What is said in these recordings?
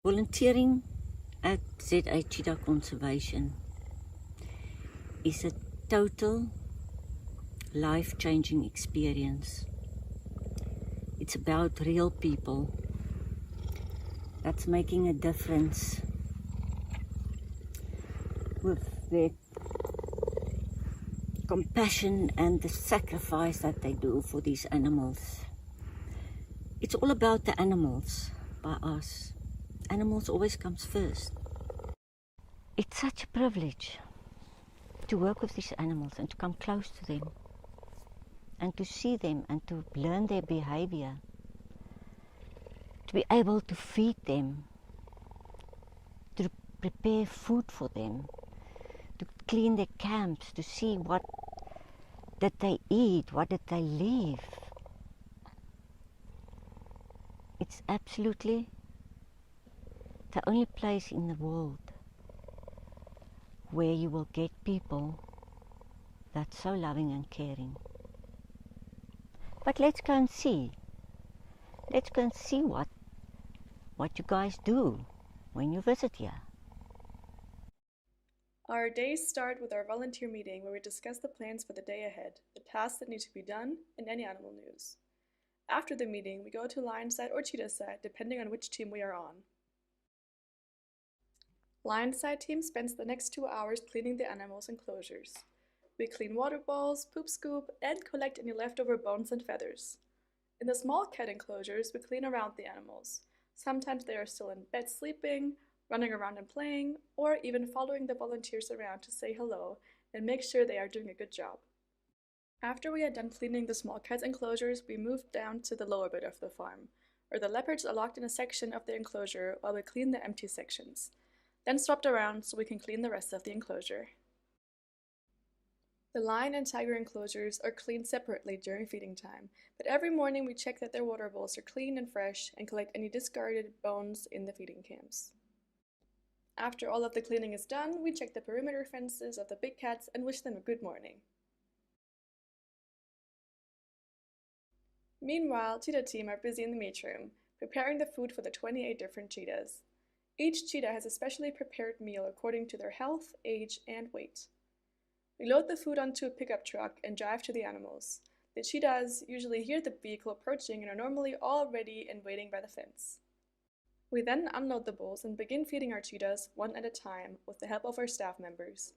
Volunteering at ZA Cheetah Conservation is a total life-changing experience. It's about real people that's making a difference with their compassion and the sacrifice that they do for these animals. It's all about the animals by us. Animals always comes first. It's such a privilege to work with these animals and to come close to them and to see them and to learn their behavior, to be able to feed them, to prepare food for them, to clean their camps, to see what did they eat, what did they leave. It's absolutely the only place in the world where you will get people that's so loving and caring. But let's go and see. Let's go and see what you guys do when you visit here. Our days start with our volunteer meeting where we discuss the plans for the day ahead, the tasks that need to be done, and any animal news. After the meeting, we go to lion side or cheetah side, depending on which team we are on. Lion side team spends the next 2 hours cleaning the animals' enclosures. We clean water bowls, poop scoop, and collect any leftover bones and feathers. In the small cat enclosures, we clean around the animals. Sometimes they are still in bed sleeping, running around and playing, or even following the volunteers around to say hello and make sure they are doing a good job. After we are done cleaning the small cat enclosures, we move down to the lower bit of the farm, where the leopards are locked in a section of the enclosure while we clean the empty sections, then swapped around so we can clean the rest of the enclosure. The lion and tiger enclosures are cleaned separately during feeding time, but every morning we check that their water bowls are clean and fresh and collect any discarded bones in the feeding camps. After all of the cleaning is done, we check the perimeter fences of the big cats and wish them a good morning. Meanwhile, cheetah team are busy in the meat room, preparing the food for the 28 different cheetahs. Each cheetah has a specially prepared meal according to their health, age, and weight. We load the food onto a pickup truck and drive to the animals. The cheetahs usually hear the vehicle approaching and are normally all ready and waiting by the fence. We then unload the bowls and begin feeding our cheetahs one at a time with the help of our staff members.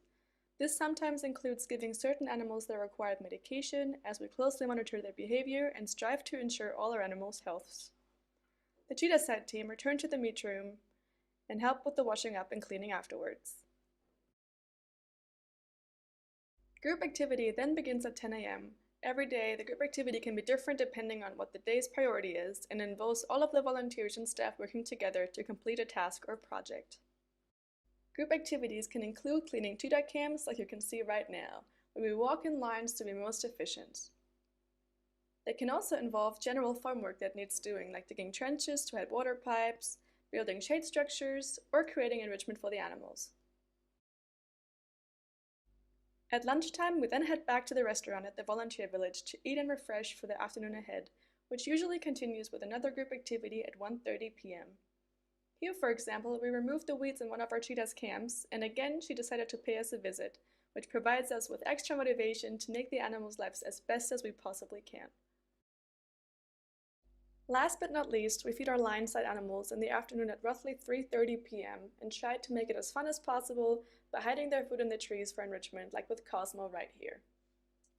This sometimes includes giving certain animals their required medication as we closely monitor their behavior and strive to ensure all our animals' healths. The cheetah side team return to the meat room and help with the washing up and cleaning afterwards. Group activity then begins at 10 a.m. Every day, the group activity can be different depending on what the day's priority is and involves all of the volunteers and staff working together to complete a task or project. Group activities can include cleaning cheetah camps like you can see right now, where we walk in lines to be most efficient. They can also involve general farm work that needs doing, like digging trenches to add water pipes, building shade structures, or creating enrichment for the animals. At lunchtime, we then head back to the restaurant at the volunteer village to eat and refresh for the afternoon ahead, which usually continues with another group activity at 1:30 p.m. Here, for example, we removed the weeds in one of our cheetah's camps, and again she decided to pay us a visit, which provides us with extra motivation to make the animals' lives as best as we possibly can. Last but not least, we feed our lion-side animals in the afternoon at roughly 3:30 p.m. and try to make it as fun as possible by hiding their food in the trees for enrichment, like with Cosmo right here.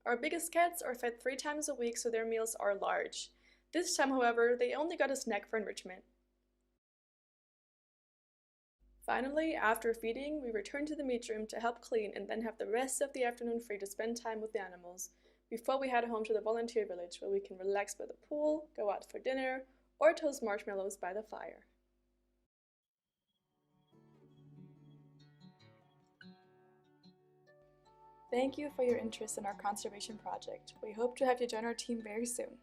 Our biggest cats are fed 3 times a week, so their meals are large. This time, however, they only got a snack for enrichment. Finally, after feeding, we return to the meat room to help clean and then have the rest of the afternoon free to spend time with the animals before we head home to the volunteer village where we can relax by the pool, go out for dinner, or toast marshmallows by the fire. Thank you for your interest in our conservation project. We hope to have you join our team very soon.